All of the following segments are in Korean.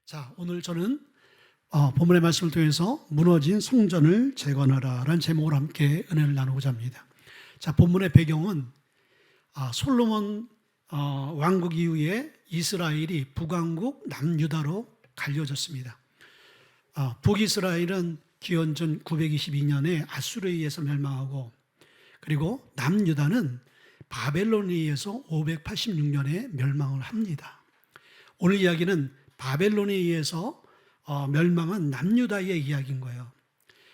자, 오늘 저는 본문의 말씀을 통해서 무너진 성전을 재건하라라는 제목으로 함께 은혜를 나누고자 합니다. 자, 본문의 배경은 솔로몬 왕국 이후에 이스라엘이 북왕국 남유다로 갈려졌습니다. 북이스라엘은 기원전 922년에 아수르에 의해서 멸망하고, 그리고 남유다는 바벨론에 의해서 586년에 멸망을 합니다. 오늘 이야기는 바벨론에 의해서 멸망한 남유다의 이야기인 거예요.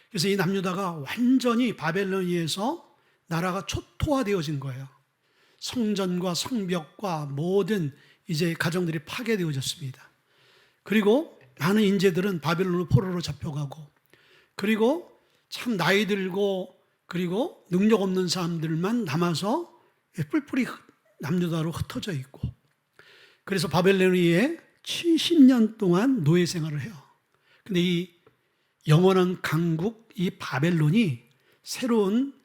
그래서 이 남유다가 완전히 바벨론에 의해서 나라가 초토화되어진 거예요. 성전과 성벽과 모든 이제 가정들이 파괴되어졌습니다. 그리고 많은 인재들은 바벨론으로 포로로 잡혀가고, 그리고 참 나이 들고 그리고 능력 없는 사람들만 남아서 뿔뿔이 남유다로 흩어져 있고, 그래서 바벨론에 의해 70년 동안 노예 생활을 해요. 근데 이 영원한 강국 이 바벨론이 새로운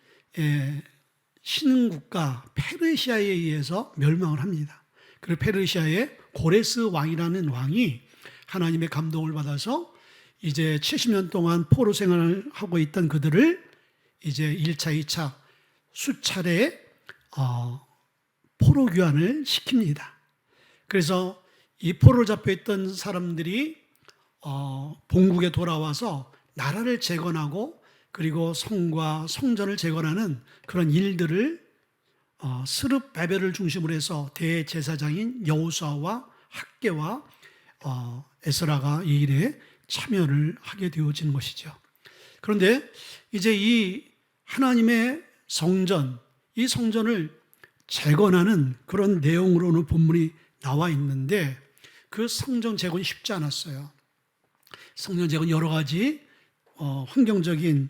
신흥국가 페르시아에 의해서 멸망을 합니다. 그리고 페르시아의 고레스 왕이라는 왕이 하나님의 감동을 받아서 이제 70년 동안 포로 생활을 하고 있던 그들을 이제 1차, 2차 수차례 포로 귀환을 시킵니다. 그래서 이 포로로 잡혀있던 사람들이 본국에 돌아와서 나라를 재건하고, 그리고 성과 성전을 재건하는 그런 일들을 스룹바벨을 중심으로 해서 대제사장인 여호수아와 학개와 에스라가 이 일에 참여를 하게 되어진 것이죠. 그런데 이제 이 하나님의 성전, 이 성전을 재건하는 그런 내용으로는 본문이 나와 있는데, 그 성전 재건이 쉽지 않았어요. 성전 재건 여러 가지 환경적인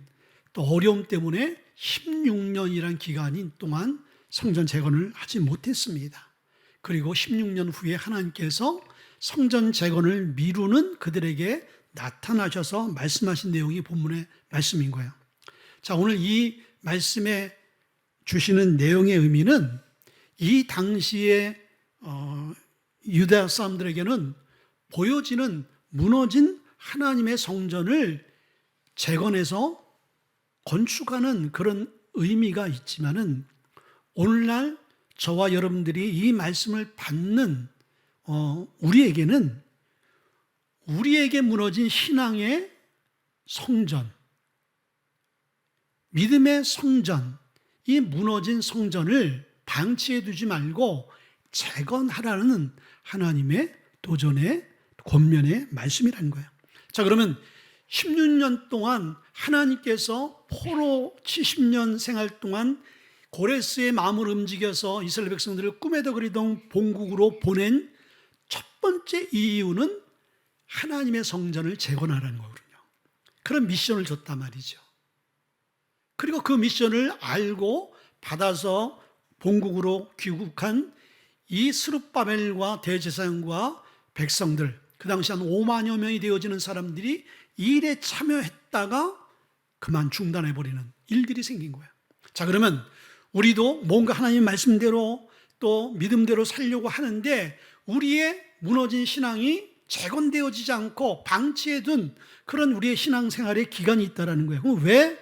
또 어려움 때문에 16년이라는 기간 동안 성전 재건을 하지 못했습니다. 그리고 16년 후에 하나님께서 성전 재건을 미루는 그들에게 나타나셔서 말씀하신 내용이 본문의 말씀인 거예요. 자, 오늘 이 말씀에 주시는 내용의 의미는 이 당시에 유다 사람들에게는 보여지는 무너진 하나님의 성전을 재건해서 건축하는 그런 의미가 있지만은, 오늘날 저와 여러분들이 이 말씀을 받는 우리에게는 우리에게 무너진 신앙의 성전, 믿음의 성전, 이 무너진 성전을 방치해 두지 말고 재건하라는 하나님의 도전의 권면의 말씀이라는 거예요. 자, 그러면 16년 동안 하나님께서 포로 70년 생활 동안 고레스의 마음을 움직여서 이스라엘 백성들을 꿈에도 그리던 본국으로 보낸 첫 번째 이유는 하나님의 성전을 재건하라는 거거든요. 그런 미션을 줬단 말이죠. 그리고 그 미션을 알고 받아서 본국으로 귀국한 이 스룹바벨과 대제사장과 백성들, 그 당시 한 5만여 명이 되어지는 사람들이 이 일에 참여했다가 그만 중단해버리는 일들이 생긴 거예요. 자, 그러면 우리도 뭔가 하나님 말씀대로 또 믿음대로 살려고 하는데 우리의 무너진 신앙이 재건되어지지 않고 방치해둔 그런 우리의 신앙생활의 기간이 있다는 거예요. 그럼 왜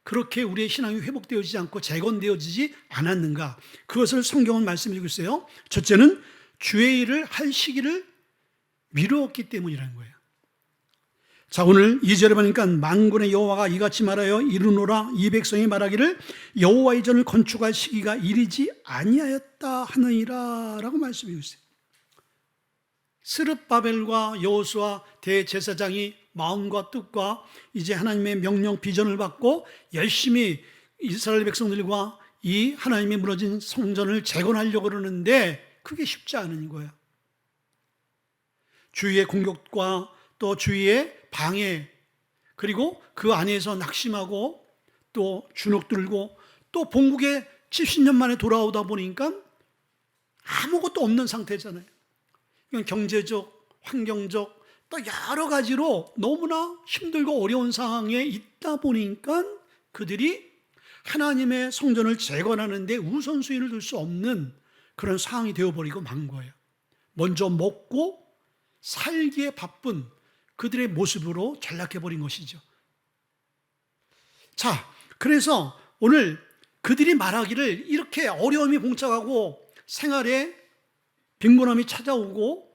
그렇게 우리의 신앙이 회복되어지지 않고 재건되어지지 않았는가? 그것을 성경은 말씀해주고 있어요. 첫째는 주의 일을 할 시기를 미루었기 때문이라는 거예요. 자, 오늘 2절에 보니까 만군의 여호와가 이같이 말하여 이르노라, 이 백성이 말하기를 여호와의 전을 건축할 시기가 이르지 아니하였다 하느니라 라고 말씀해 주세요. 스룹바벨과 여호수아 대제사장이 마음과 뜻과 이제 하나님의 명령 비전을 받고 열심히 이스라엘 백성들과 이 하나님의 무너진 성전을 재건하려고 그러는데 그게 쉽지 않은 거예요. 주위의 공격과 또 주위의 방해, 그리고 그 안에서 낙심하고 또 주눅 들고 또 본국에 70년 만에 돌아오다 보니까 아무것도 없는 상태잖아요. 경제적, 환경적, 또 여러 가지로 너무나 힘들고 어려운 상황에 있다 보니까 그들이 하나님의 성전을 재건하는데 우선순위를 둘 수 없는 그런 상황이 되어버리고 만 거예요. 먼저 먹고 살기에 바쁜 그들의 모습으로 전락해버린 것이죠. 자, 그래서 오늘 그들이 말하기를 이렇게 어려움이 봉착하고 생활에 빈곤함이 찾아오고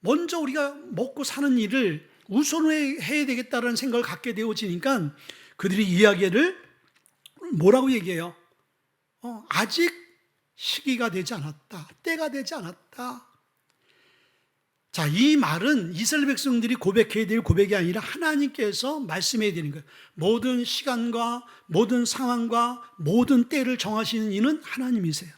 먼저 우리가 먹고 사는 일을 우선으로 해야 되겠다는 생각을 갖게 되어지니까 그들이 이야기를 뭐라고 얘기해요? 아직 시기가 되지 않았다. 때가 되지 않았다. 자, 이 말은 이스라엘 백성들이 고백해야 될 고백이 아니라 하나님께서 말씀해야 되는 거예요. 모든 시간과 모든 상황과 모든 때를 정하시는 이는 하나님이세요.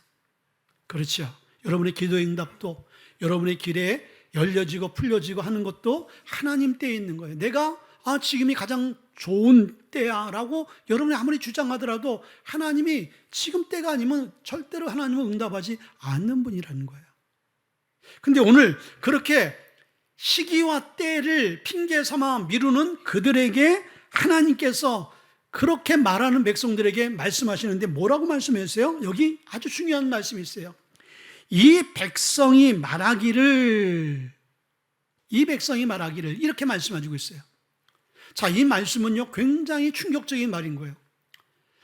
그렇죠. 여러분의 기도 응답도 여러분의 길에 열려지고 풀려지고 하는 것도 하나님 때에 있는 거예요. 내가 지금이 가장 좋은 때야 라고 여러분이 아무리 주장하더라도 하나님이 지금 때가 아니면 절대로 하나님은 응답하지 않는 분이라는 거예요. 근데 오늘 그렇게 시기와 때를 핑계 삼아 미루는 그들에게 하나님께서 그렇게 말하는 백성들에게 말씀하시는데 뭐라고 말씀하세요? 여기 아주 중요한 말씀이 있어요. 이 백성이 말하기를 이렇게 말씀하시고 있어요. 자, 이 말씀은요 굉장히 충격적인 말인 거예요.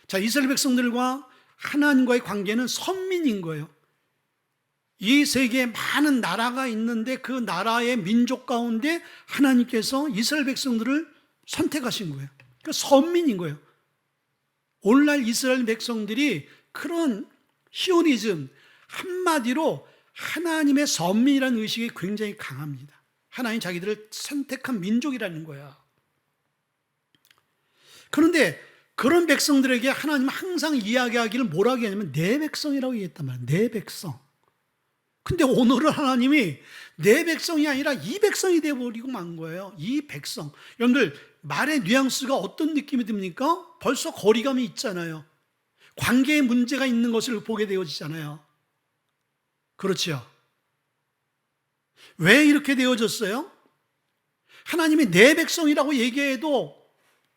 자, 이스라엘 백성들과 하나님과의 관계는 선민인 거예요. 이 세계에 많은 나라가 있는데 그 나라의 민족 가운데 하나님께서 이스라엘 백성들을 선택하신 거예요. 그러니까 선민인 거예요. 오늘날 이스라엘 백성들이 그런 히오니즘, 한마디로 하나님의 선민이라는 의식이 굉장히 강합니다. 하나님 자기들을 선택한 민족이라는 거야. 그런데 그런 백성들에게 하나님은 항상 이야기하기를 뭐라고 하냐면 내 백성이라고 얘기했단 말이에요. 내 백성. 근데 오늘은 하나님이 내 백성이 아니라 이 백성이 되어버리고 만 거예요. 이 백성. 여러분들 말의 뉘앙스가 어떤 느낌이 듭니까? 벌써 거리감이 있잖아요. 관계에 문제가 있는 것을 보게 되어지잖아요. 그렇죠? 왜 이렇게 되어졌어요? 하나님이 내 백성이라고 얘기해도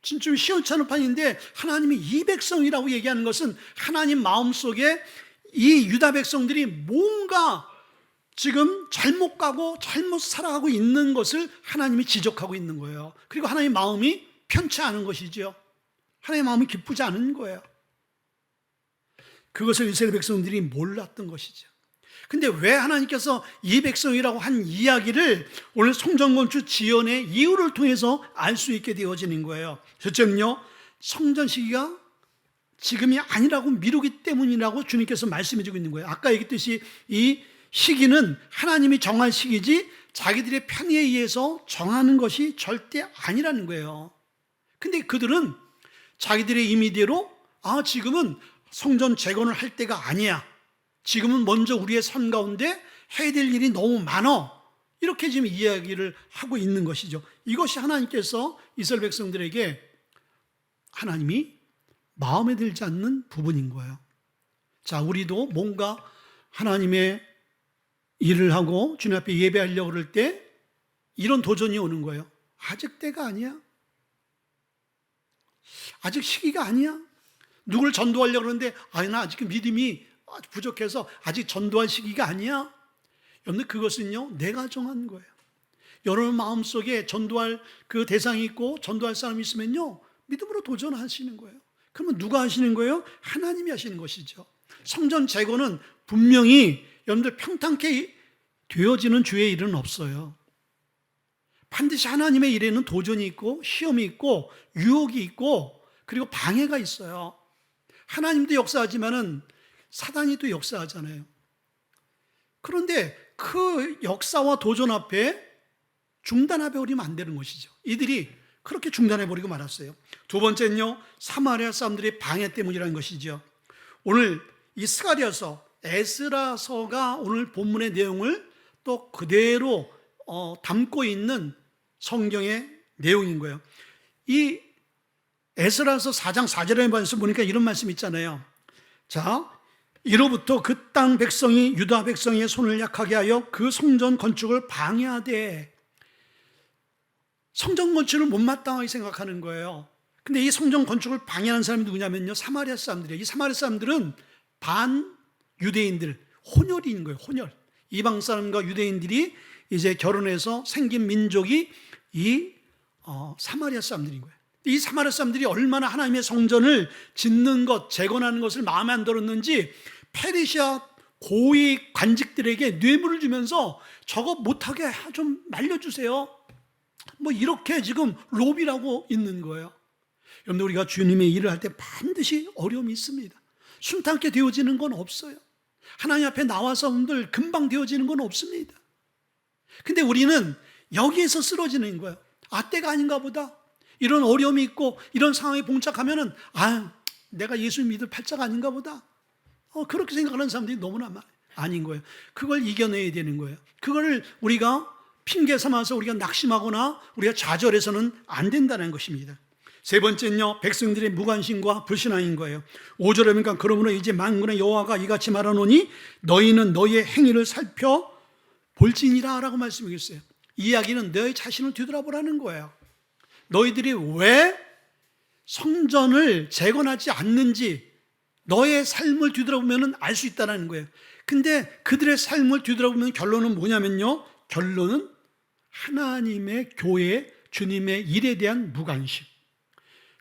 진짜 시원찮은 판인데 하나님이 이 백성이라고 얘기하는 것은 하나님 마음속에 이 유다 백성들이 뭔가 지금 잘못 가고 잘못 살아가고 있는 것을 하나님이 지적하고 있는 거예요. 그리고 하나님의 마음이 편치 않은 것이죠. 하나님의 마음이 기쁘지 않은 거예요. 그것을 이스라엘 백성들이 몰랐던 것이죠. 근데 왜 하나님께서 이 백성이라고 한 이야기를 오늘 성전 건축 지연의 이유를 통해서 알 수 있게 되어지는 거예요. 첫째는요, 성전 시기가 지금이 아니라고 미루기 때문이라고 주님께서 말씀해 주고 있는 거예요. 아까 얘기했듯이 이 시기는 하나님이 정한 시기지 자기들의 편의에 의해서 정하는 것이 절대 아니라는 거예요. 근데 그들은 자기들의 임의대로 지금은 성전 재건을 할 때가 아니야. 지금은 먼저 우리의 삶 가운데 해야 될 일이 너무 많아. 이렇게 지금 이야기를 하고 있는 것이죠. 이것이 하나님께서 이스라엘 백성들에게 하나님이 마음에 들지 않는 부분인 거예요. 자, 우리도 뭔가 하나님의 일을 하고 주님 앞에 예배하려고 그럴 때 이런 도전이 오는 거예요. 아직 때가 아니야. 아직 시기가 아니야. 누굴 전도하려고 그러는데 나 아직 믿음이 부족해서 아직 전도할 시기가 아니야. 여러분, 그것은요 내가 정한 거예요. 여러분 마음속에 전도할 그 대상이 있고 전도할 사람이 있으면요 믿음으로 도전하시는 거예요. 그러면 누가 하시는 거예요? 하나님이 하시는 것이죠. 성전 재건은 분명히 여러분들 평탄케 되어지는 주의 일은 없어요. 반드시 하나님의 일에는 도전이 있고 시험이 있고 유혹이 있고 그리고 방해가 있어요. 하나님도 역사하지만은 사단이 또 역사하잖아요. 그런데 그 역사와 도전 앞에 중단해 버리면 안 되는 것이죠. 이들이 그렇게 중단해 버리고 말았어요. 두 번째는요, 사마리아 사람들의 방해 때문이라는 것이죠. 오늘 이 스가랴서, 에스라서가 오늘 본문의 내용을 또 그대로 담고 있는 성경의 내용인 거예요. 이 에스라서 4장 4절에 말씀 보니까 이런 말씀 있잖아요. 자, 이로부터 그 땅 백성이 유다 백성의 손을 약하게 하여 그 성전 건축을 방해하되, 성전 건축을 못마땅하게 생각하는 거예요. 근데 이 성전 건축을 방해하는 사람이 누구냐면요, 사마리아 사람들이에요. 이 사마리아 사람들은 반 유대인들, 혼혈인 거예요. 혼혈. 이방 사람과 유대인들이 이제 결혼해서 생긴 민족이 이 사마리아 사람들인 거예요. 이 사마리아 사람들이 얼마나 하나님의 성전을 짓는 것, 재건하는 것을 마음에 안 들었는지 페르시아 고위 관직들에게 뇌물을 주면서 저거 못하게 좀 말려주세요. 뭐 이렇게 지금 로비라고 있는 거예요. 여러분들, 우리가 주님의 일을 할 때 반드시 어려움이 있습니다. 순탄하게 되어지는 건 없어요. 하나님 앞에 나와서 여러분들 금방 되어지는 건 없습니다. 근데 우리는 여기에서 쓰러지는 거예요. 때가 아닌가 보다. 이런 어려움이 있고 이런 상황에 봉착하면은 내가 예수 믿을 팔자가 아닌가 보다. 그렇게 생각하는 사람들이 너무나 아닌 거예요. 그걸 이겨내야 되는 거예요. 그걸 우리가 핑계 삼아서 우리가 낙심하거나 우리가 좌절해서는 안 된다는 것입니다. 세 번째는요, 백성들의 무관심과 불신앙인 거예요. 5절에 보니까 그러므로 이제 만군의 여호와가 이같이 말하노니 너희는 너희의 행위를 살펴 볼지니라 라고 말씀하셨어요. 이 이야기는 너희 자신을 뒤돌아보라는 거예요. 너희들이 왜 성전을 재건하지 않는지 너의 삶을 뒤돌아보면 알 수 있다는 거예요. 근데 그들의 삶을 뒤돌아보면 결론은 뭐냐면요, 결론은 하나님의 교회, 주님의 일에 대한 무관심.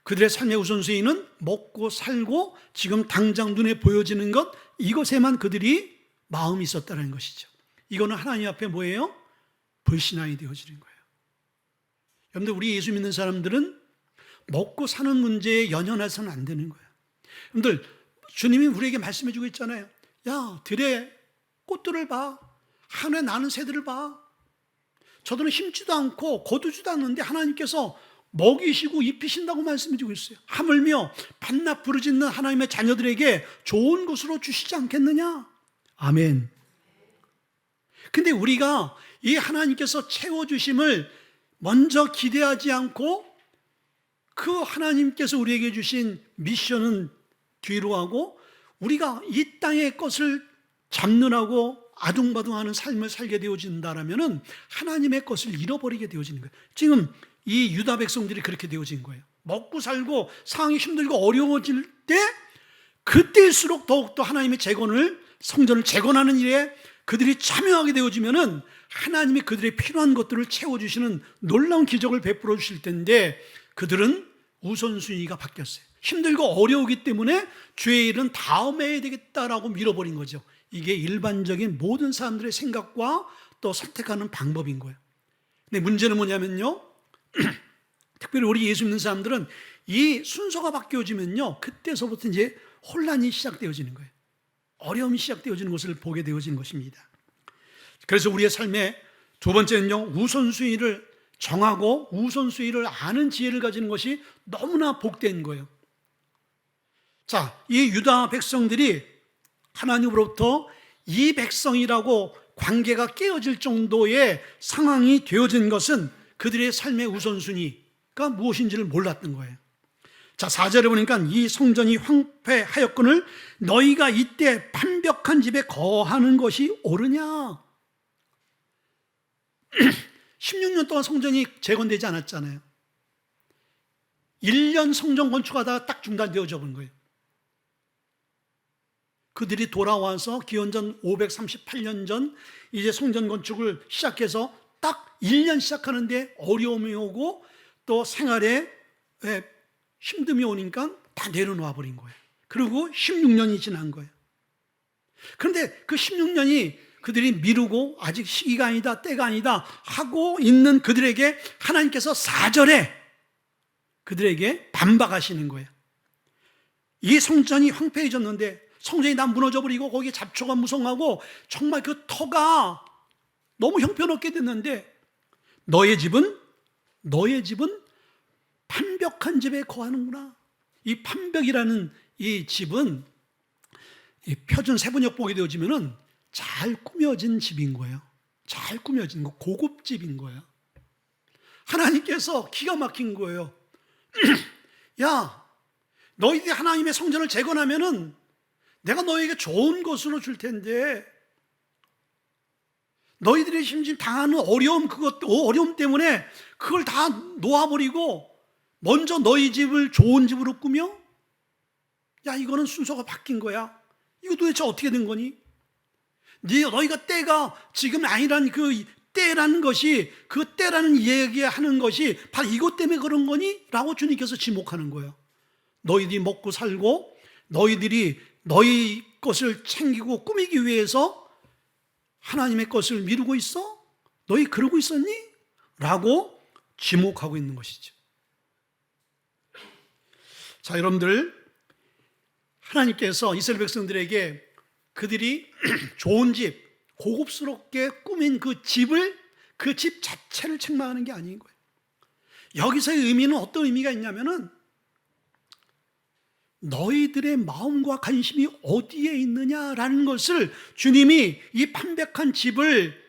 그들의 삶의 우선순위는 먹고 살고 지금 당장 눈에 보여지는 것, 이것에만 그들이 마음이 있었다는 것이죠. 이거는 하나님 앞에 뭐예요? 불신앙이 되어지는 거예요. 여러분들, 우리 예수 믿는 사람들은 먹고 사는 문제에 연연해서는 안 되는 거예요. 여러분들, 주님이 우리에게 말씀해 주고 있잖아요. 야, 들의 꽃들을 봐. 하늘에 나는 새들을 봐. 저들은 힘지도 않고 거두지도 않는데 하나님께서 먹이시고 입히신다고 말씀해 주고 있어요. 하물며 밤낮 부르짖는 하나님의 자녀들에게 좋은 것으로 주시지 않겠느냐? 아멘. 근데 우리가 이 하나님께서 채워주심을 먼저 기대하지 않고 그 하나님께서 우리에게 주신 미션은 뒤로 하고 우리가 이 땅의 것을 잡느라고 아둥바둥하는 삶을 살게 되어진다라면 하나님의 것을 잃어버리게 되어지는 거예요. 지금 이 유다 백성들이 그렇게 되어진 거예요. 먹고 살고 상황이 힘들고 어려워질 때 그때일수록 더욱더 하나님의 재건을, 성전을 재건하는 일에 그들이 참여하게 되어지면은 하나님이 그들의 필요한 것들을 채워주시는 놀라운 기적을 베풀어 주실 텐데 그들은 우선순위가 바뀌었어요. 힘들고 어려우기 때문에 주의 일은 다음에 해야 되겠다라고 밀어버린 거죠. 이게 일반적인 모든 사람들의 생각과 또 선택하는 방법인 거예요. 근데 문제는 뭐냐면요, 특별히 우리 예수 믿는 사람들은 이 순서가 바뀌어지면요, 그때서부터 이제 혼란이 시작되어지는 거예요. 어려움이 시작되어지는 것을 보게 되어지는 것입니다. 그래서 우리의 삶의 두 번째는요, 우선순위를 정하고 우선순위를 아는 지혜를 가지는 것이 너무나 복된 거예요. 자, 이 유다 백성들이 하나님으로부터 이 백성이라고 관계가 깨어질 정도의 상황이 되어진 것은 그들의 삶의 우선순위가 무엇인지를 몰랐던 거예요. 자, 4절에 보니까 이 성전이 황폐하였거늘 너희가 이때 판벽한 집에 거하는 것이 옳으냐? 16년 동안 성전이 재건되지 않았잖아요. 1년 성전 건축하다가 딱 중단되어져 본 거예요. 그들이 돌아와서 기원전 538년 전 이제 성전 건축을 시작해서 딱 1년 시작하는데 어려움이 오고 또 생활에 힘듦이 오니까 다 내려놓아 버린 거예요. 그리고 16년이 지난 거예요. 그런데 그 16년이 그들이 미루고 아직 시기가 아니다, 때가 아니다 하고 있는 그들에게 하나님께서 4절에 그들에게 반박하시는 거예요. 이 성전이 황폐해졌는데 성전이 다 무너져버리고 거기에 잡초가 무성하고 정말 그 터가 너무 형편없게 됐는데 너의 집은 판벽한 집에 거하는구나. 이 판벽이라는 이 집은 이 표준 세번역 보게 되어지면은 잘 꾸며진 집인 거예요. 잘 꾸며진 거, 고급집인 거예요. 하나님께서 기가 막힌 거예요. 야, 너희들이 하나님의 성전을 재건하면은 내가 너에게 좋은 것으로 줄 텐데 너희들이 심지어 당하는 어려움, 어려움 때문에 그걸 다 놓아버리고 먼저 너희 집을 좋은 집으로 꾸며? 야, 이거는 순서가 바뀐 거야. 이거 도대체 어떻게 된 거니? 너희가 때가 지금 아니란 그 때라는 것이, 그 때라는 얘기하는 것이 바로 이것 때문에 그런 거니? 라고 주님께서 지목하는 거예요. 너희들이 먹고 살고 너희들이 너희 것을 챙기고 꾸미기 위해서 하나님의 것을 미루고 있어? 너희 그러고 있었니? 라고 지목하고 있는 것이죠. 자, 여러분들, 하나님께서 이스라엘 백성들에게 그들이 좋은 집, 고급스럽게 꾸민 그 집을, 그 집 자체를 책망하는 게 아닌 거예요. 여기서의 의미는 어떤 의미가 있냐면은 너희들의 마음과 관심이 어디에 있느냐라는 것을 주님이 이 판백한 집을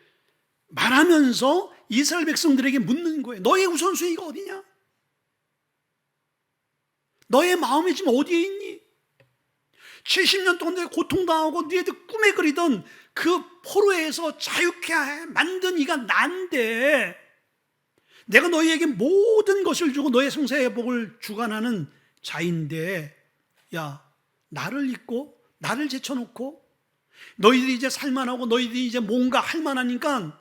말하면서 이스라엘 백성들에게 묻는 거예요. 너의 우선순위가 어디냐? 너의 마음이 지금 어디에 있니? 70년 동안 내가 고통당하고 너희들 꿈에 그리던 그 포로에서 자유케 만든 이가 난데, 내가 너희에게 모든 것을 주고 너의 생사의 회복을 주관하는 자인데, 야, 나를 잊고 나를 제쳐놓고 너희들이 이제 살만하고 너희들이 이제 뭔가 할만하니까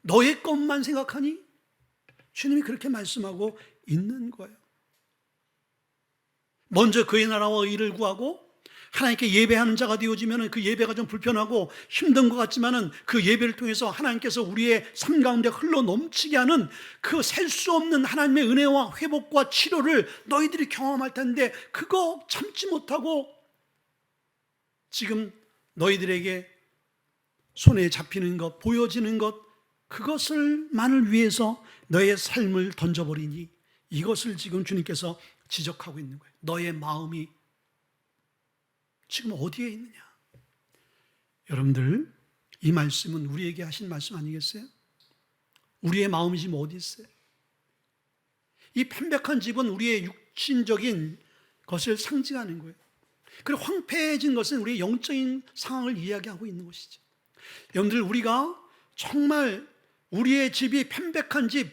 너의 것만 생각하니? 주님이 그렇게 말씀하고 있는 거예요. 먼저 그의 나라와 의를 구하고 하나님께 예배하는 자가 되어지면 그 예배가 좀 불편하고 힘든 것 같지만은 그 예배를 통해서 하나님께서 우리의 삶 가운데 흘러 넘치게 하는 그 셀 수 없는 하나님의 은혜와 회복과 치료를 너희들이 경험할 텐데, 그거 참지 못하고 지금 너희들에게 손에 잡히는 것, 보여지는 것, 그것을만을 위해서 너의 삶을 던져버리니, 이것을 지금 주님께서 지적하고 있는 거예요. 너의 마음이 지금 어디에 있느냐? 여러분들, 이 말씀은 우리에게 하신 말씀 아니겠어요? 우리의 마음이 지금 어디 있어요? 이 편백한 집은 우리의 육신적인 것을 상징하는 거예요. 그리고 황폐해진 것은 우리의 영적인 상황을 이야기하고 있는 것이죠. 여러분들, 우리가 정말 우리의 집이 편백한 집,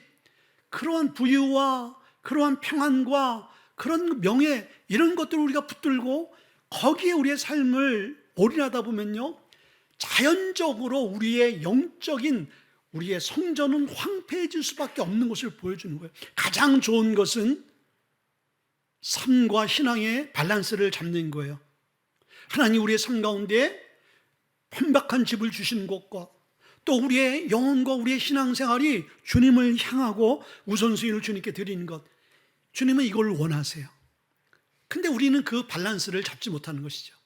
그러한 부유와 그러한 평안과 그런 명예, 이런 것들을 우리가 붙들고 거기에 우리의 삶을 올인하다 보면요, 자연적으로 우리의 영적인, 우리의 성전은 황폐해질 수밖에 없는 것을 보여주는 거예요. 가장 좋은 것은 삶과 신앙의 밸런스를 잡는 거예요. 하나님 우리의 삶 가운데 편박한 집을 주시는 것과 또 우리의 영혼과 우리의 신앙생활이 주님을 향하고 우선순위를 주님께 드리는 것, 주님은 이걸 원하세요. 근데 우리는 그 밸런스를 잡지 못하는 것이죠.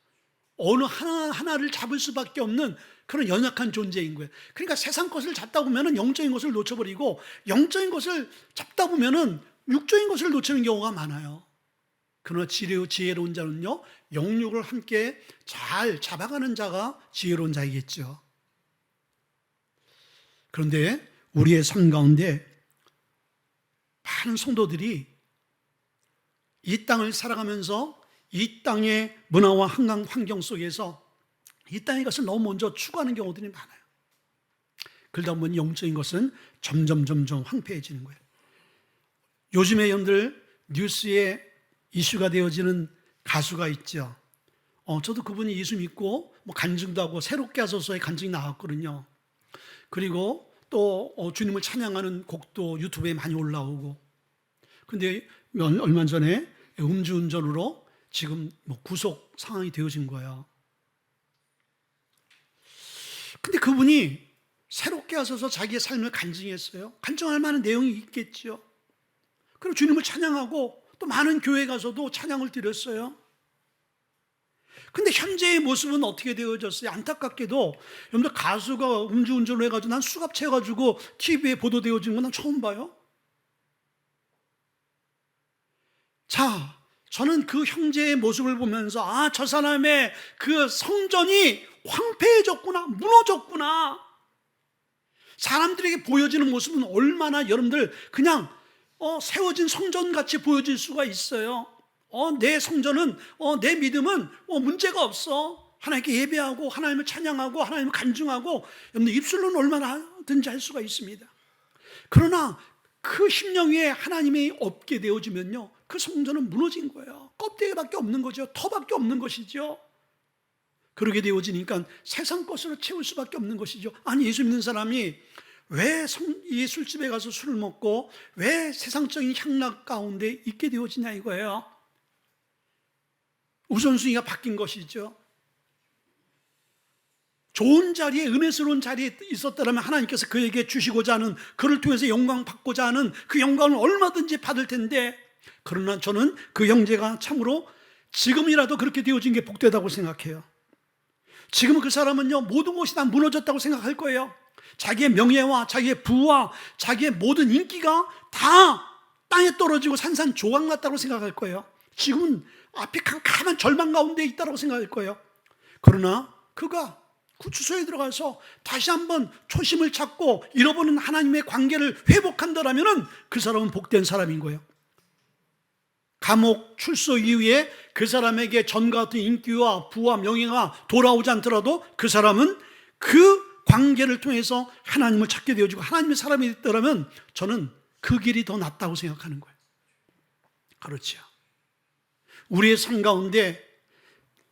어느 하나를 잡을 수밖에 없는 그런 연약한 존재인 거예요. 그러니까 세상 것을 잡다 보면 영적인 것을 놓쳐버리고, 영적인 것을 잡다 보면 육적인 것을 놓치는 경우가 많아요. 그러나 지혜로운 자는요, 영육을 함께 잘 잡아가는 자가 지혜로운 자이겠죠. 그런데 우리의 삶 가운데 많은 성도들이 이 땅을 살아가면서 이 땅의 문화와 환경 속에서 이 땅의 것을 너무 먼저 추구하는 경우들이 많아요. 그러다 보면 영적인 것은 점점 황폐해지는 거예요. 요즘에 여러분들 뉴스에 이슈가 되어지는 가수가 있죠. 저도 그분이 예수 믿고 간증도 하고 새롭게 하소서의 간증이 나왔거든요. 그리고 또 주님을 찬양하는 곡도 유튜브에 많이 올라오고, 근데 얼마 전에 음주운전으로 지금 구속 상황이 되어진 거예요. 근데 그분이 새롭게 하셔서 자기의 삶을 간증했어요. 간증할 만한 내용이 있겠죠. 그리고 주님을 찬양하고 또 많은 교회 가서도 찬양을 드렸어요. 근데 현재의 모습은 어떻게 되어졌어요? 안타깝게도 여러분들, 가수가 음주운전을 해가지고 난 수갑 채가지고 TV에 보도되어진 건 난 처음 봐요. 자, 저는 그 형제의 모습을 보면서 저 사람의 그 성전이 황폐해졌구나, 무너졌구나. 사람들에게 보여지는 모습은 얼마나 여러분들 그냥 세워진 성전같이 보여질 수가 있어요. 내 성전은, 내 믿음은 문제가 없어. 하나님께 예배하고 하나님을 찬양하고 하나님을 간증하고, 여러분들 입술로는 얼마나든지 할 수가 있습니다. 그러나 그 심령 위에 하나님이 없게 되어지면요, 그 성전은 무너진 거예요. 껍데기밖에 없는 거죠. 터밖에 없는 것이죠. 그렇게 되어지니까 세상 것으로 채울 수밖에 없는 것이죠. 아니, 예수 믿는 사람이 왜 이 술집에 가서 술을 먹고 왜 세상적인 향락 가운데 있게 되어지냐 이거예요. 우선순위가 바뀐 것이죠. 좋은 자리에, 은혜스러운 자리에 있었다면 하나님께서 그에게 주시고자 하는, 그를 통해서 영광 받고자 하는 그 영광을 얼마든지 받을 텐데, 그러나 저는 그 형제가 참으로 지금이라도 그렇게 되어진 게 복되다고 생각해요. 지금은 그 사람은요, 모든 것이 다 무너졌다고 생각할 거예요. 자기의 명예와 자기의 부와 자기의 모든 인기가 다 땅에 떨어지고 산산조각 났다고 생각할 거예요. 지금은 앞이 캄캄한 절망 가운데 있다고 생각할 거예요. 그러나 그가 구치소에 들어가서 다시 한번 초심을 찾고 잃어버린 하나님의 관계를 회복한다면 그 사람은 복된 사람인 거예요. 감옥 출소 이후에 그 사람에게 전과 같은 인기와 부와 명예가 돌아오지 않더라도 그 사람은 그 관계를 통해서 하나님을 찾게 되어지고 하나님의 사람이 됐더라면 저는 그 길이 더 낫다고 생각하는 거예요. 그렇죠. 우리의 삶 가운데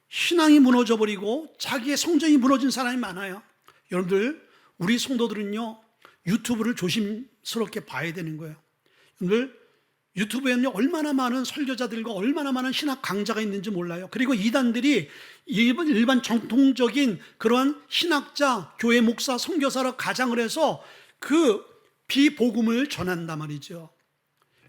신앙이 무너져버리고 자기의 성정이 무너진 사람이 많아요. 여러분들, 우리 성도들은요, 유튜브를 조심스럽게 봐야 되는 거예요. 여러분들, 유튜브에는요, 얼마나 많은 설교자들과 얼마나 많은 신학 강자가 있는지 몰라요. 그리고 이단들이 일반 정통적인 그런 신학자, 교회 목사, 선교사로 가장을 해서 그 비복음을 전한단 말이죠.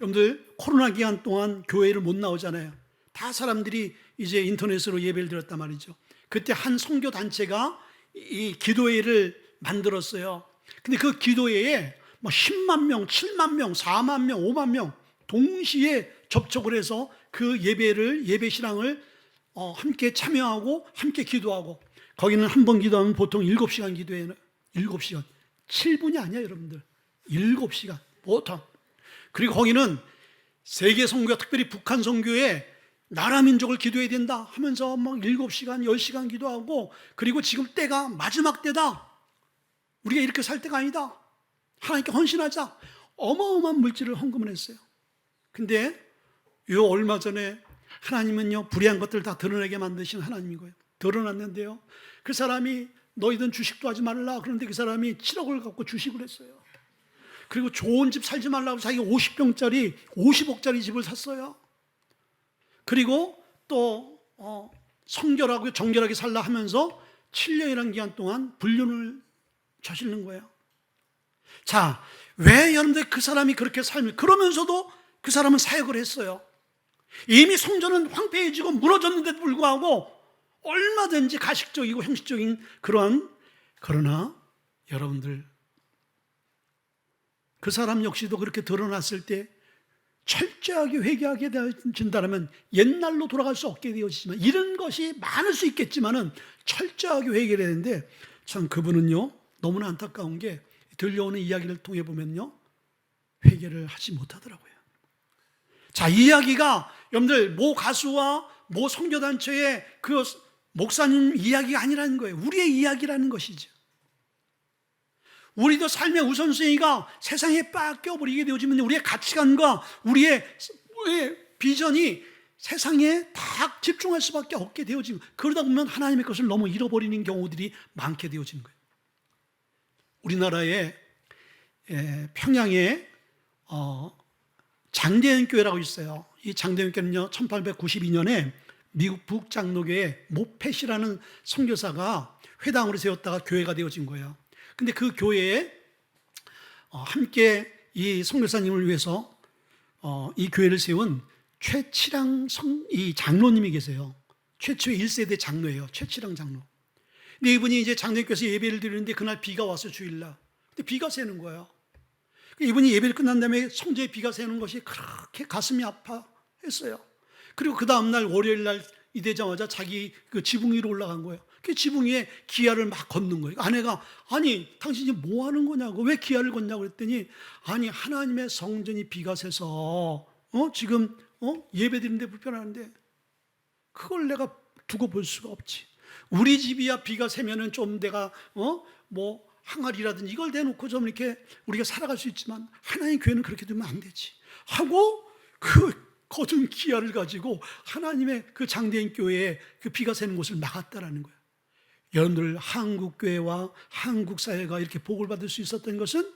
여러분들, 코로나 기간 동안 교회를 못 나오잖아요. 다 사람들이 이제 인터넷으로 예배를 드렸단 말이죠. 그때 한 선교 단체가 이 기도회를 만들었어요. 근데 그 기도회에 뭐 10만 명, 7만 명, 4만 명, 5만 명 동시에 접촉을 해서 그 예배 신앙을 함께 참여하고 함께 기도하고, 거기는 한 번 기도하면 보통 7시간 기도해요. 7시간. 7분이 아니야, 여러분들. 7시간. 보통. 그리고 거기는 세계 선교가, 특별히 북한 선교에 나라 민족을 기도해야 된다 하면서 막 7시간, 10시간 기도하고, 그리고 지금 때가 마지막 때다. 우리가 이렇게 살 때가 아니다. 하나님께 헌신하자. 어마어마한 물질을 헌금을 했어요. 근데 요 얼마 전에 하나님은요, 불의한 것들 다 드러내게 만드신 하나님인 거예요. 드러났는데요, 그 사람이 너희들은 주식도 하지 말라. 그런데 그 사람이 7억을 갖고 주식을 했어요. 그리고 좋은 집 살지 말라고 자기가 50평짜리 50억짜리 집을 샀어요. 그리고 또 성결하고 정결하게 살라 하면서 7년이라는 기간 동안 불륜을 저지르는 거예요. 자, 왜 여러분들 그 사람이 그렇게 그러면서도 그 사람은 사역을 했어요. 이미 성전은 황폐해지고 무너졌는데도 불구하고 얼마든지 가식적이고 형식적인 그러나 여러분들, 그 사람 역시도 그렇게 드러났을 때 철저하게 회개하게 되어진다면 옛날로 돌아갈 수 없게 되어지지만, 이런 것이 많을 수 있겠지만은 철저하게 회개를 해야 되는데, 참 그분은요, 너무나 안타까운 게 들려오는 이야기를 통해 보면요, 회개를 하지 못하더라고요. 자, 이 이야기가 여러분들 모 가수와 모 선교단체의 그 목사님 이야기가 아니라는 거예요. 우리의 이야기라는 것이죠. 우리도 삶의 우선순위가 세상에 빡 껴버리게 되어지면 우리의 가치관과 우리의 비전이 세상에 다 집중할 수밖에 없게 되어지고, 그러다 보면 하나님의 것을 너무 잃어버리는 경우들이 많게 되어지는 거예요. 우리나라의 평양에 장대현 교회라고 있어요. 이 장대현 교회는요, 1892년에 미국 북장로교회 모펫이라는 선교사가 회당으로 세웠다가 교회가 되어진 거예요. 근데 그 교회에 함께 이 선교사님을 위해서 이 교회를 세운 최치랑 이 장로님이 계세요. 최초의 1세대 장로예요. 최치랑 장로. 근데 이분이 이제 장로님께서 예배를 드리는데 그날 비가 와서 주일날. 근데 비가 새는 거예요. 이분이 예배를 끝난 다음에 성전에 비가 새는 것이 그렇게 가슴이 아파했어요. 그리고 그 다음날 월요일날 이 되자마자 자기 그 지붕 위로 올라간 거예요. 그 지붕 위에 기아를 막 걷는 거예요. 아내가, 아니 당신이 뭐 하는 거냐고, 왜 기아를 걷냐고 그랬더니, 아니 하나님의 성전이 비가 새서 지금 예배 드리는데 불편한데 그걸 내가 두고 볼 수가 없지. 우리 집이야 비가 새면은 좀 내가 뭐 항아리라든지 이걸 대놓고 좀 이렇게 우리가 살아갈 수 있지만 하나님 교회는 그렇게 두면 안 되지 하고, 그 거둔 기아를 가지고 하나님의 그 장대인 교회에 그 비가 새는 곳을 막았다라는 거예요. 여러분들 한국 교회와 한국 사회가 이렇게 복을 받을 수 있었던 것은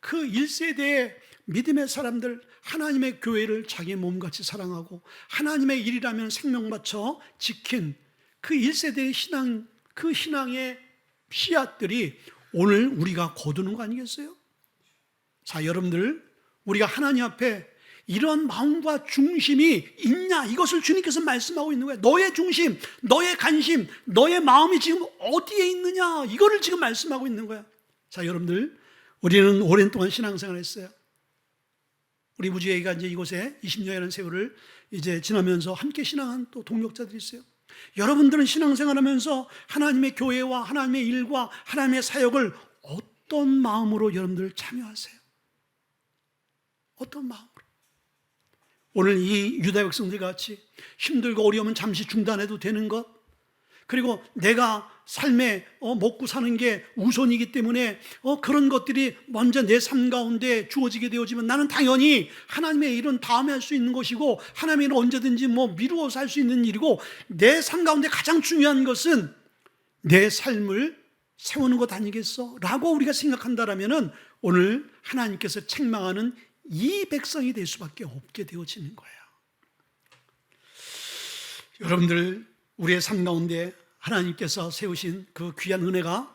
그 1세대의 믿음의 사람들, 하나님의 교회를 자기 몸같이 사랑하고 하나님의 일이라면 생명 바쳐 지킨 그 1세대의 신앙, 그 신앙의 씨앗들이 오늘 우리가 거두는 거 아니겠어요? 자, 여러분들, 우리가 하나님 앞에 이런 마음과 중심이 있냐, 이것을 주님께서 말씀하고 있는 거예요. 너의 중심, 너의 관심, 너의 마음이 지금 어디에 있느냐, 이거를 지금 말씀하고 있는 거야. 자, 여러분들, 우리는 오랜 동안 신앙생활을 했어요. 우리 무지개가 이제 이곳에 20년이라는 세월을 이제 지나면서 함께 신앙한 또 동역자들이 있어요. 여러분들은 신앙생활하면서 하나님의 교회와 하나님의 일과 하나님의 사역을 어떤 마음으로 여러분들 참여하세요? 어떤 마음으로? 오늘 이 유다 백성들 같이 힘들고 어려우면 잠시 중단해도 되는 것, 그리고 내가 삶에 먹고 사는 게 우선이기 때문에 그런 것들이 먼저 내 삶 가운데 주어지게 되어지면 나는 당연히 하나님의 일은 다음에 할 수 있는 것이고 하나님의 일은 언제든지 미루어서 할 수 있는 일이고, 내 삶 가운데 가장 중요한 것은 내 삶을 세우는 것 아니겠어? 라고 우리가 생각한다면 오늘 하나님께서 책망하는 이 백성이 될 수밖에 없게 되어지는 거예요. 여러분들, 우리의 삶 가운데 하나님께서 세우신 그 귀한 은혜가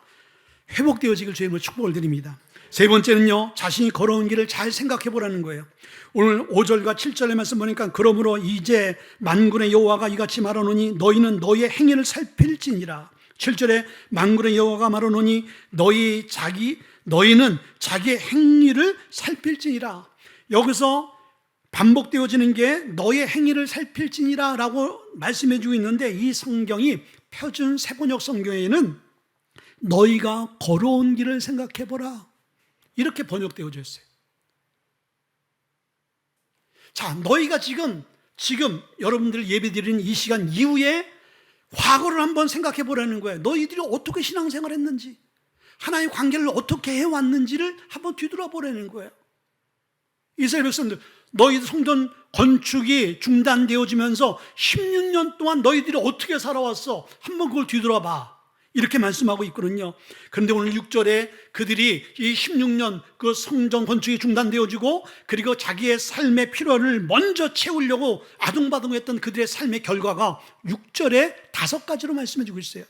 회복되어지길 주님을 축복을 드립니다. 세 번째는요, 자신이 걸어온 길을 잘 생각해 보라는 거예요. 오늘 5절과 7절의 말씀 보니까 그러므로 이제 만군의 여호와가 이같이 말하노니 너희는 너희의 행위를 살필지니라. 7절에 만군의 여호와가 말하노니 너희는 자기의 행위를 살필지니라. 여기서 반복되어지는 게 너의 행위를 살필지니라 라고 말씀해 주고 있는데, 이 성경이 표준 세번역 성경에는 너희가 걸어온 길을 생각해 보라, 이렇게 번역되어져 있어요. 자, 너희가 지금 여러분들 예배드리는 이 시간 이후에 과거를 한번 생각해 보라는 거예요. 너희들이 어떻게 신앙생활 했는지, 하나님의 관계를 어떻게 해왔는지를 한번 뒤돌아보라는 거예요. 이스라엘 백성들, 너희들 성전 건축이 중단되어지면서 16년 동안 너희들이 어떻게 살아왔어? 한번 그걸 뒤돌아봐, 이렇게 말씀하고 있거든요. 그런데 오늘 6절에 그들이 이 16년 그 성전 건축이 중단되어지고 그리고 자기의 삶의 필요를 먼저 채우려고 아둥바둥했던 그들의 삶의 결과가 6절에 5가지로 말씀해 주고 있어요.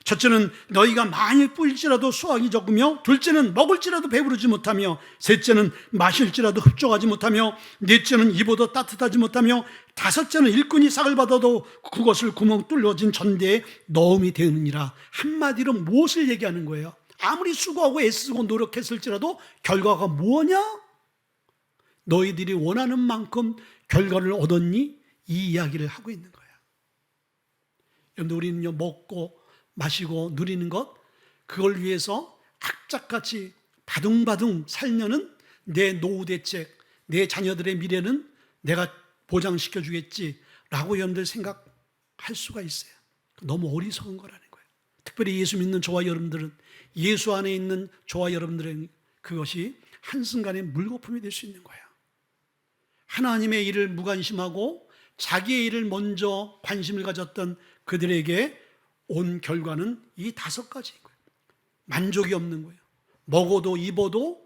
첫째는 너희가 만일 뿌일지라도 수확이 적으며, 둘째는 먹을지라도 배부르지 못하며, 셋째는 마실지라도 흡족하지 못하며, 넷째는 입어도 따뜻하지 못하며, 다섯째는 일꾼이 싹을 받아도 그것을 구멍 뚫려진 전대에 넣음이 되느니라. 한마디로 무엇을 얘기하는 거예요? 아무리 수고하고 애쓰고 노력했을지라도 결과가 뭐냐? 너희들이 원하는 만큼 결과를 얻었니? 이 이야기를 하고 있는 거예요. 여러분들, 우리는요, 먹고 마시고 누리는 것, 그걸 위해서 악착같이 바둥바둥 살면은 내 노후 대책, 내 자녀들의 미래는 내가 보장시켜 주겠지라고 여러분들 생각할 수가 있어요. 너무 어리석은 거라는 거예요. 특별히 예수 믿는 저와 여러분들은, 예수 안에 있는 저와 여러분들은 그것이 한순간에 물거품이 될 수 있는 거예요. 하나님의 일을 무관심하고 자기의 일을 먼저 관심을 가졌던 그들에게 온 결과는 이 5가지인 거예요. 만족이 없는 거예요. 먹어도 입어도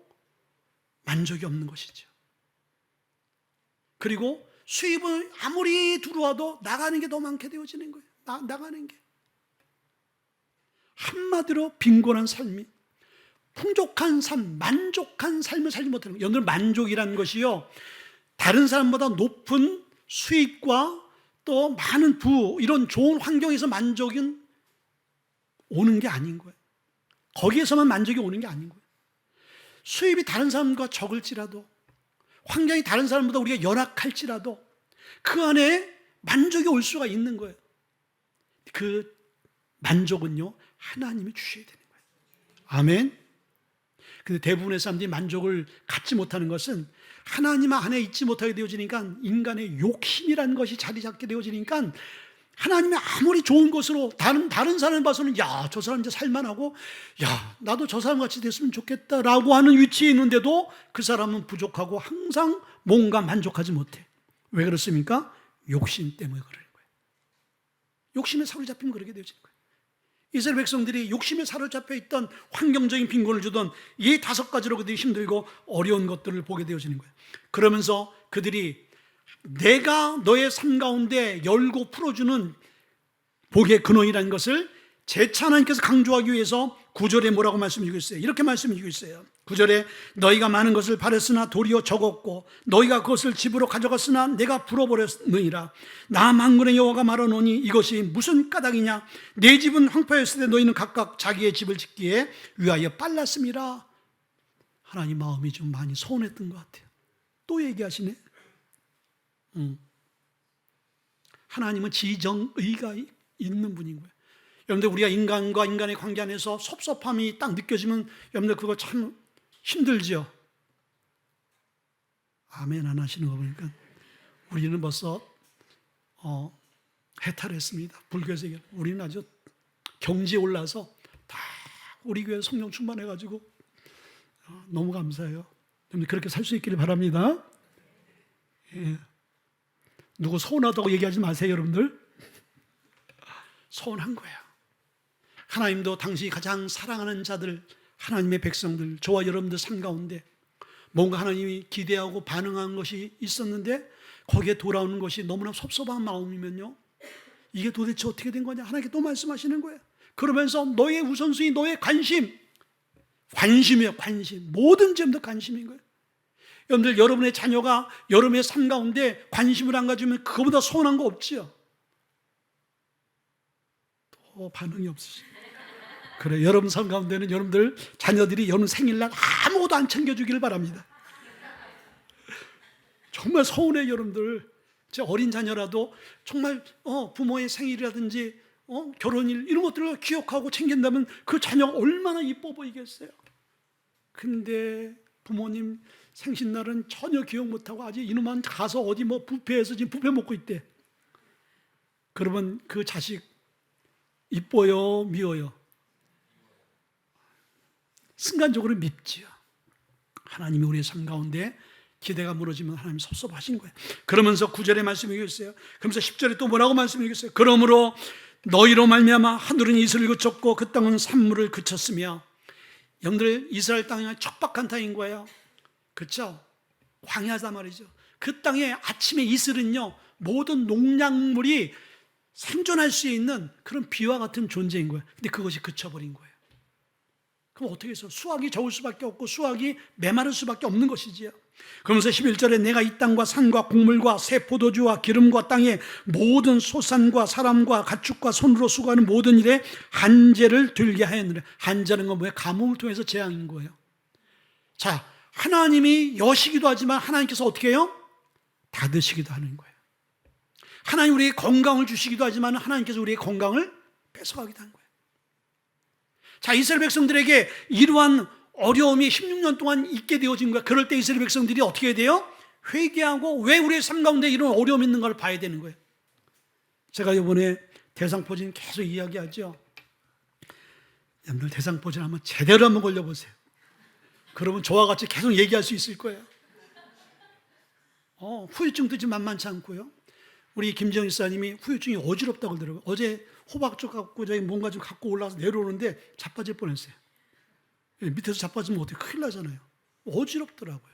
만족이 없는 것이죠. 그리고 수입을 아무리 들어와도 나가는 게 더 많게 되어지는 거예요. 나가는 게. 한마디로 빈곤한 삶이, 풍족한 삶, 만족한 삶을 살지 못하는 거예요. 여러분, 만족이라는 것이요, 다른 사람보다 높은 수입과 또 많은 부, 이런 좋은 환경에서 만족은 오는 게 아닌 거예요. 거기에서만 만족이 오는 게 아닌 거예요. 수입이 다른 사람과 적을지라도, 환경이 다른 사람보다 우리가 열악할지라도 그 안에 만족이 올 수가 있는 거예요. 그 만족은요, 하나님이 주셔야 되는 거예요. 아멘. 근데 대부분의 사람들이 만족을 갖지 못하는 것은 하나님 안에 있지 못하게 되어지니까, 인간의 욕심이라는 것이 자리 잡게 되어지니까, 하나님이 아무리 좋은 것으로 다른 사람을 봐서는 야, 저 사람 이제 살만하고, 야, 나도 저 사람 같이 됐으면 좋겠다라고 하는 위치에 있는데도 그 사람은 부족하고 항상 뭔가 만족하지 못해. 왜 그렇습니까? 욕심 때문에 그러는 거예요. 욕심에 사로잡히면 그렇게 되어지는 거예요. 이스라엘 백성들이 욕심에 사로잡혀 있던 환경적인 빈곤을 주던 이 5가지로 그들이 힘들고 어려운 것들을 보게 되어지는 거예요. 그러면서 그들이 내가 너의 삶 가운데 열고 풀어주는 복의 근원이라는 것을 재차 하나님께서 강조하기 위해서 9절에 뭐라고 말씀해주고 있어요? 이렇게 말씀해주고 있어요. 9절에 너희가 많은 것을 바랬으나 도리어 적었고 너희가 그것을 집으로 가져갔으나 내가 불어버렸느니라. 나 만군의 여호와가 말하노니 이것이 무슨 까닭이냐? 내 집은 황폐했을 때 너희는 각각 자기의 집을 짓기에 위하여 빨랐음이라. 하나님 마음이 좀 많이 서운했던 것 같아요. 또 얘기하시네. 하나님은 지정의가 있는 분인 거예요. 여러분들 우리가 인간과 인간의 관계 안에서 섭섭함이 딱 느껴지면 여러분들 그거 참 힘들죠. 아멘 안 하시는 거 보니까 우리는 벌써 해탈했습니다. 불교에서 우리는 아주 경지에 올라서 다 우리 교회 성령 충만해가지고 너무 감사해요. 여러분들 그렇게 살 수 있기를 바랍니다. 예. 누구 서운하다고 얘기하지 마세요, 여러분들. 서운한 거야. 하나님도 당신이 가장 사랑하는 자들, 하나님의 백성들, 저와 여러분들 삶 가운데 뭔가 하나님이 기대하고 반응한 것이 있었는데 거기에 돌아오는 것이 너무나 섭섭한 마음이면요, 이게 도대체 어떻게 된 거냐? 하나님께 또 말씀하시는 거예요. 그러면서 너의 우선순위, 너의 관심이에요. 관심. 모든 점도 관심인 거예요. 여러분들, 여러분의 자녀가 여러분의 삶 가운데 관심을 안 가지면 그거보다 서운한 거 없지요? 또 반응이 없으시죠? 그래, 여러분 삶 가운데는 여러분들 자녀들이 여러분 생일날 아무것도 안 챙겨주기를 바랍니다. 정말 서운해, 여러분들. 제 어린 자녀라도 정말 부모의 생일이라든지 결혼일 이런 것들을 기억하고 챙긴다면 그 자녀가 얼마나 이뻐 보이겠어요. 근데 부모님 생신날은 전혀 기억 못하고 아직 이놈만 가서 어디 뷔페에서 지금 뷔페 먹고 있대. 그러면 그 자식 이뻐요, 미워요? 순간적으로 밉지요. 하나님이 우리의 삶 가운데 기대가 무너지면 하나님 섭섭하신 거예요. 그러면서 9절에 말씀해주셨어요. 그러면서 10절에 또 뭐라고 말씀해주셨어요? 그러므로 너희로 말미암아 하늘은 이슬을 그쳤고 그 땅은 산물을 그쳤으며. 여러분들, 이스라엘 땅이 척박한 땅인 거예요. 그렇죠? 광야다 말이죠. 그 땅에 아침에 이슬은요, 모든 농작물이 생존할 수 있는 그런 비와 같은 존재인 거예요. 근데 그것이 그쳐버린 거예요. 그럼 어떻게 해서 수확이 적을 수밖에 없고 수확이 메마를 수밖에 없는 것이지요. 그러면서 11절에 내가 이 땅과 산과 곡물과 새 포도주와 기름과 땅의 모든 소산과 사람과 가축과 손으로 수고하는 모든 일에 한재를 들게 하였느라. 한재는 건 뭐예요? 가뭄을 통해서 재앙인 거예요. 자, 하나님이 여시기도 하지만 하나님께서 어떻게 해요? 닫으시기도 하는 거예요. 하나님 우리에게 건강을 주시기도 하지만 하나님께서 우리의 건강을 뺏어가기도 하는 거예요. 자, 이스라엘 백성들에게 이러한 어려움이 16년 동안 있게 되어진 거야. 그럴 때 이스라엘 백성들이 어떻게 해야 돼요? 회개하고 왜 우리의 삶 가운데 이런 어려움이 있는 걸 봐야 되는 거예요. 제가 이번에 대상포진 계속 이야기하죠. 여러분들 대상포진 한번 제대로 한번 걸려보세요. 그러면 저와 같이 계속 얘기할 수 있을 거예요. 후유증도 지금 만만치 않고요. 우리 김정일 사님이 후유증이 어지럽다고 그러더라고요. 어제 호박죽 갖고 뭔가 좀 갖고 올라와서 내려오는데 자빠질 뻔했어요. 밑에서 자빠지면 어떻게 큰일 나잖아요. 어지럽더라고요.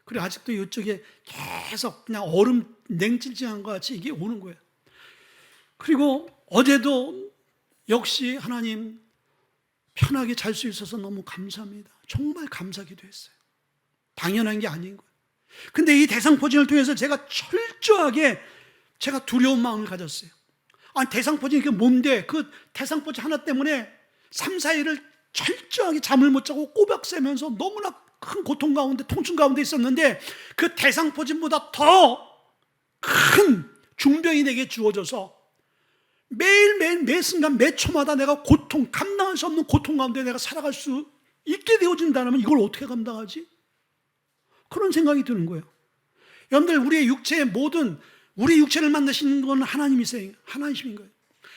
그리고 아직도 이쪽에 계속 그냥 얼음 냉찜찜한 것 같이 이게 오는 거예요. 그리고 어제도 역시 하나님 편하게 잘 수 있어서 너무 감사합니다. 정말 감사하기도 했어요. 당연한 게 아닌 거예요. 근데 이 대상포진을 통해서 제가 철저하게 제가 두려운 마음을 가졌어요. 아니, 대상포진이 그게 뭔데? 그 대상포진 하나 때문에 3, 4일을 철저하게 잠을 못 자고 꼬박 새면서 너무나 큰 고통 가운데, 통증 가운데 있었는데 그 대상포진보다 더 큰 중병이 내게 주어져서 매일매일 매 순간 매 초마다 내가 고통, 감당할 수 없는 고통 가운데 내가 살아갈 수 있게 되어진다면 이걸 어떻게 감당하지? 그런 생각이 드는 거예요. 여러분들, 우리의 육체의 모든, 우리 육체를 만드시는 건 하나님이세요. 하나님이신 거예요.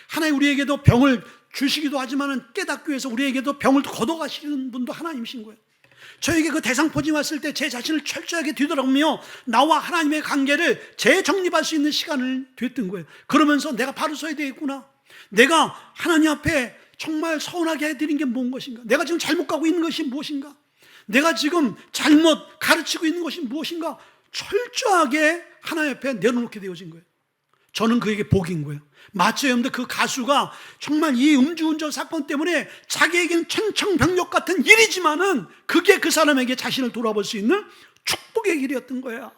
하나님 우리에게도 병을 주시기도 하지만 깨닫기 위해서 우리에게도 병을 걷어가시는 분도 하나님이신 거예요. 저에게 그 대상포진 왔을 때 제 자신을 철저하게 뒤돌아보며 나와 하나님의 관계를 재정립할 수 있는 시간을 됐던 거예요. 그러면서 내가 바로 서야 되겠구나. 내가 하나님 앞에 정말 서운하게 해드린 게 뭔 것인가? 내가 지금 잘못 가고 있는 것이 무엇인가? 내가 지금 잘못 가르치고 있는 것이 무엇인가? 철저하게 하나님 앞에 내려놓게 되어진 거예요. 저는 그에게 복인 거예요. 마치 여러분들 그 가수가 정말 이 음주운전 사건 때문에 자기에게는 천청병력 같은 일이지만은 그게 그 사람에게 자신을 돌아볼 수 있는 축복의 길이었던 거야.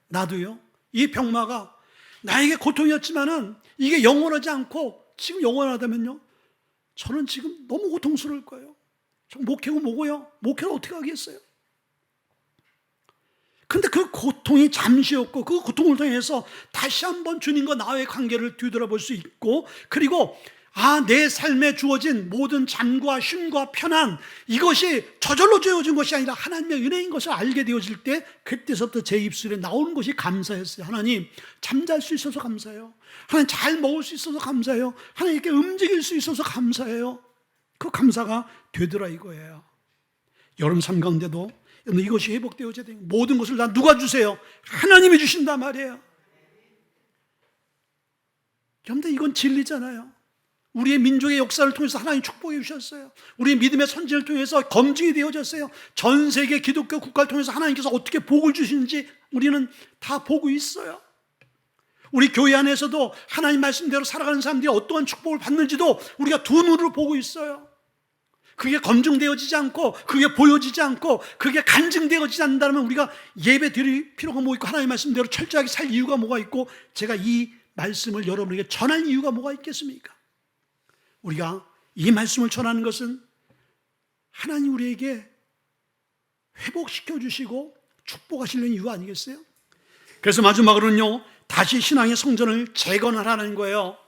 나도요, 이 병마가 나에게 고통이었지만은 이게 영원하지 않고 지금 영원하다면요, 저는 지금 너무 고통스러울 거예요. 저 목회고 뭐고요? 목회를 어떻게 하겠어요? 근데 그 고통이 잠시였고 그 고통을 통해서 다시 한번 주님과 나의 관계를 뒤돌아볼 수 있고, 그리고 내 삶에 주어진 모든 잠과 쉼과 편안, 이것이 저절로 주어진 것이 아니라 하나님의 은혜인 것을 알게 되어질 때, 그때서부터 제 입술에 나오는 것이 감사였어요. 하나님, 잠잘 수 있어서 감사해요. 하나님, 잘 먹을 수 있어서 감사해요. 하나님, 이렇게 움직일 수 있어서 감사해요. 그 감사가 되더라 이거예요. 여름 삶 가운데도 이것이 회복되어져야 돼요. 모든 것을 다 누가 주세요? 하나님이 주신단 말이에요. 그런데 이건 진리잖아요. 우리의 민족의 역사를 통해서 하나님 축복해 주셨어요. 우리의 믿음의 선진을 통해서 검증이 되어졌어요. 전 세계 기독교 국가를 통해서 하나님께서 어떻게 복을 주시는지 우리는 다 보고 있어요. 우리 교회 안에서도 하나님 말씀대로 살아가는 사람들이 어떠한 축복을 받는지도 우리가 두 눈으로 보고 있어요. 그게 검증되어지지 않고, 그게 보여지지 않고, 그게 간증되어지지 않는다면 우리가 예배 드릴 필요가 뭐 있고, 하나님 말씀대로 철저하게 살 이유가 뭐가 있고, 제가 이 말씀을 여러분에게 전할 이유가 뭐가 있겠습니까? 우리가 이 말씀을 전하는 것은 하나님 우리에게 회복시켜 주시고 축복하시려는 이유 아니겠어요? 그래서 마지막으로는요, 다시 신앙의 성전을 재건하라는 거예요.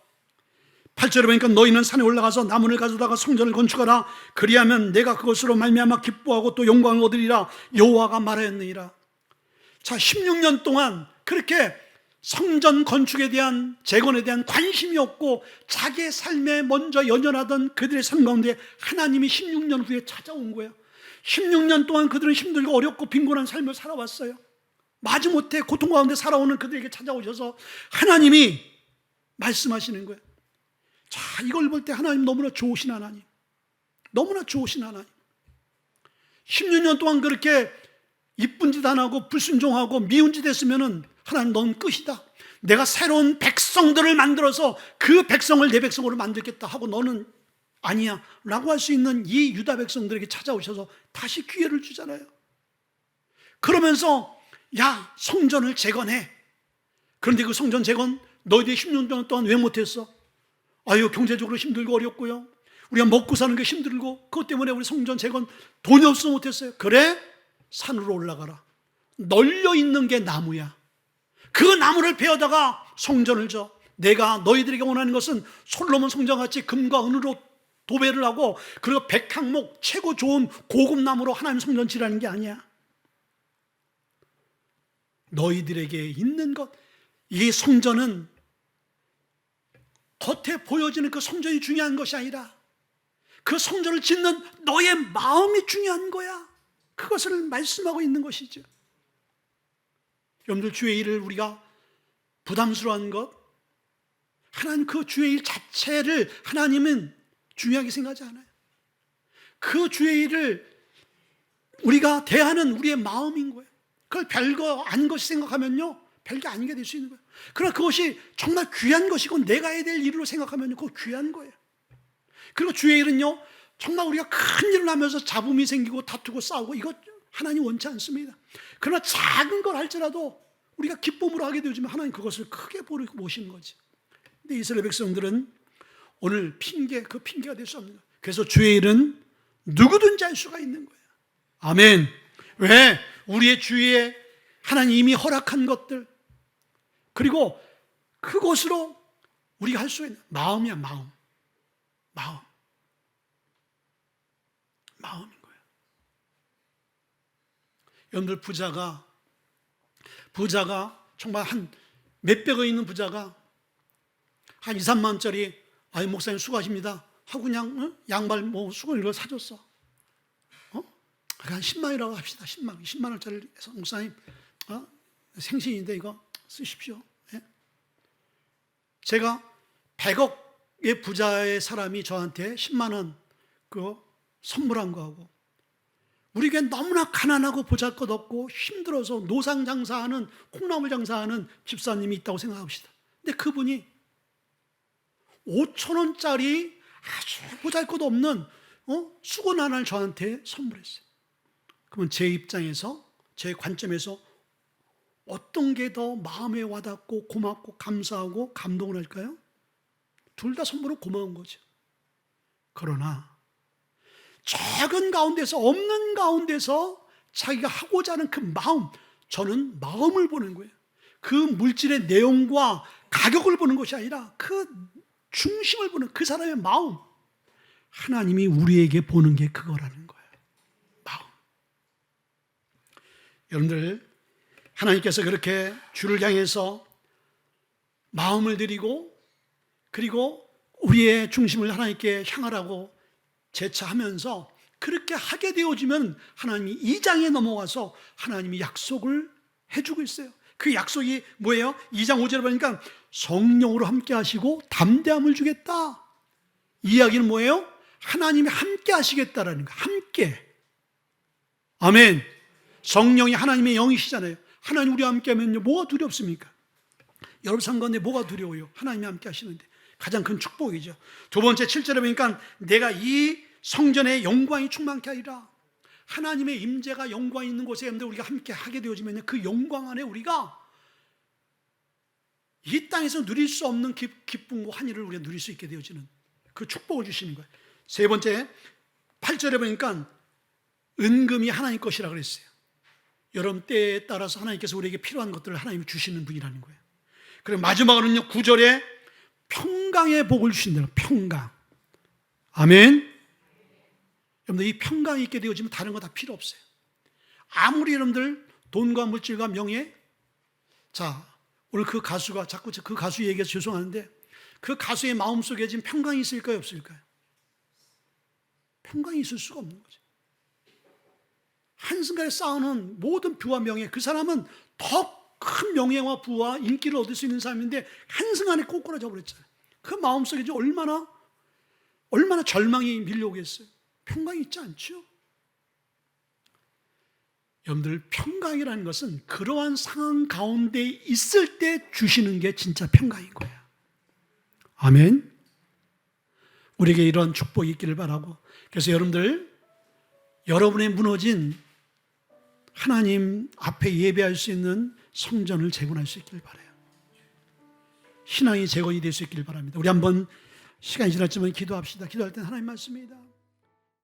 8절에 보니까 너희는 산에 올라가서 나무를 가져다가 성전을 건축하라. 그리하면 내가 그것으로 말미암아 기뻐하고 또 영광을 얻으리라. 여호와가 말하였느니라. 자, 16년 동안 그렇게 성전 건축에 대한, 재건에 대한 관심이 없고 자기의 삶에 먼저 연연하던 그들의 삶 가운데 하나님이 16년 후에 찾아온 거예요. 16년 동안 그들은 힘들고 어렵고 빈곤한 삶을 살아왔어요. 마지못해 고통 가운데 살아오는 그들에게 찾아오셔서 하나님이 말씀하시는 거예요. 자, 이걸 볼 때 하나님 너무나 좋으신 하나님, 너무나 좋으신 하나님. 16년 동안 그렇게 이쁜 짓 안 하고 불순종하고 미운 짓 했으면은 하나님, 넌 끝이다. 내가 새로운 백성들을 만들어서 그 백성을 내 백성으로 만들겠다 하고 너는 아니야 라고 할 수 있는 이 유다 백성들에게 찾아오셔서 다시 기회를 주잖아요. 그러면서 야, 성전을 재건해. 그런데 그 성전 재건 너희들이 16년 동안 왜 못했어? 아유, 경제적으로 힘들고 어렵고요, 우리가 먹고 사는 게 힘들고 그것 때문에 우리 성전 재건 돈이 없어서 못했어요. 그래, 산으로 올라가라. 널려 있는 게 나무야. 그 나무를 베어다가 성전을 져. 내가 너희들에게 원하는 것은 솔로몬 성전같이 금과 은으로 도배를 하고 그리고 백향목 최고 좋은 고급 나무로 하나님 성전 지라는 게 아니야. 너희들에게 있는 것, 이 성전은 겉에 보여지는 그 성전이 중요한 것이 아니라 그 성전을 짓는 너의 마음이 중요한 거야. 그것을 말씀하고 있는 것이죠. 여러분들, 주의 일을 우리가 부담스러워하는 것, 하나님 그 주의 일 자체를 하나님은 중요하게 생각하지 않아요. 그 주의 일을 우리가 대하는 우리의 마음인 거예요. 그걸 별거 아닌 것이 생각하면요, 별게 아닌 게 될 수 있는 거예요. 그러나 그것이 정말 귀한 것이고 내가 해야 될 일로 생각하면요, 그거 귀한 거예요. 그리고 주의 일은요, 정말 우리가 큰 일을 하면서 잡음이 생기고 다투고 싸우고 이것 하나님 원치 않습니다. 그러나 작은 걸 할지라도 우리가 기쁨으로 하게 되어지면 하나님 그것을 크게 보시는 거지. 근데 이스라엘 백성들은 오늘 그 핑계가 될 수 없는 거예요. 그래서 주의 일은 누구든지 할 수가 있는 거예요. 아멘. 왜? 우리의 주위에 하나님이 허락한 것들, 그리고 그것으로 우리가 할 수 있는 마음이야. 마음인 거예요. 여러분들, 부자가 정말 한 몇백억 있는 부자가 한 2, 3만 원짜리, 아이 목사님 수고하십니다 하고 그냥 양말 수건 이런 거 사줬어. 한 10만 원이라고 합시다. 10만 원짜리 해서 목사님 생신인데 이거 쓰십시오. 예? 제가 100억 부자의 사람이 저한테 10만 원 선물한 거하고, 우리 교회 너무나 가난하고 보잘것없고 힘들어서 노상 장사하는, 콩나물 장사하는 집사님이 있다고 생각합시다. 근데 그분이 5천 원짜리 아주 보잘것없는 수건 하나를 저한테 선물했어요. 그러면 제 입장에서, 제 관점에서 어떤 게 더 마음에 와닿고 고맙고 감사하고 감동을 할까요? 둘 다 선물은 고마운 거죠. 그러나 작은 가운데서, 없는 가운데서 자기가 하고자 하는 그 마음, 저는 마음을 보는 거예요. 그 물질의 내용과 가격을 보는 것이 아니라 그 중심을 보는 그 사람의 마음. 하나님이 우리에게 보는 게 그거라는 거예요. 마음. 여러분들, 하나님께서 그렇게 주를 향해서 마음을 드리고, 그리고 우리의 중심을 하나님께 향하라고 제차하면서 그렇게 하게 되어지면 하나님이 2장에 넘어가서 하나님이 약속을 해주고 있어요. 그 약속이 뭐예요? 2장 5절에 보니까 성령으로 함께 하시고 담대함을 주겠다. 이 이야기는 뭐예요? 하나님이 함께 하시겠다라는 거예요. 함께. 아멘. 성령이 하나님의 영이시잖아요. 하나님 우리와 함께 하면요, 뭐가 두렵습니까? 여러분 삶 가운데 뭐가 두려워요? 하나님이 함께 하시는데 가장 큰 축복이죠. 두 번째 7절에 보니까 내가 이 성전의 영광이 충만케 하리라. 하나님의 임재가 영광 있는 곳에 우리가 함께 하게 되어지면 그 영광 안에 우리가 이 땅에서 누릴 수 없는 기쁨과 환희를 우리가 누릴 수 있게 되어지는 그 축복을 주시는 거예요. 세 번째 8절에 보니까 은금이 하나님 것이라 그랬어요. 여러분 때에 따라서 하나님께서 우리에게 필요한 것들을 하나님이 주시는 분이라는 거예요. 그리고 마지막으로는요, 9절에 평강의 복을 주신다. 평강. 아멘. 여러분들, 이 평강이 있게 되어지면 다른 거 다 필요 없어요. 아무리 여러분들 돈과 물질과 명예, 자, 오늘 그 가수가 자꾸 그 가수 얘기해서 죄송한데, 그 가수의 마음속에 지금 평강이 있을까요, 없을까요? 평강이 있을 수가 없는 거죠. 한순간에 쌓아놓은 모든 부와 명예, 그 사람은 더 큰 명예와 부와 인기를 얻을 수 있는 사람인데 한순간에 꼬꾸라져 버렸잖아요. 그 마음속에 얼마나 절망이 밀려오겠어요. 평강이 있지 않죠? 여러분들, 평강이라는 것은 그러한 상황 가운데 있을 때 주시는 게 진짜 평강인 거예요. 아멘. 우리에게 이런 축복이 있기를 바라고, 그래서 여러분들, 여러분의 무너진 하나님 앞에 예배할 수 있는 성전을 재건할 수 있기를 바라요. 신앙이 재건이 될 수 있기를 바랍니다. 우리 한번 시간이 지났지만 기도합시다. 기도할 땐 하나님 말씀입니다.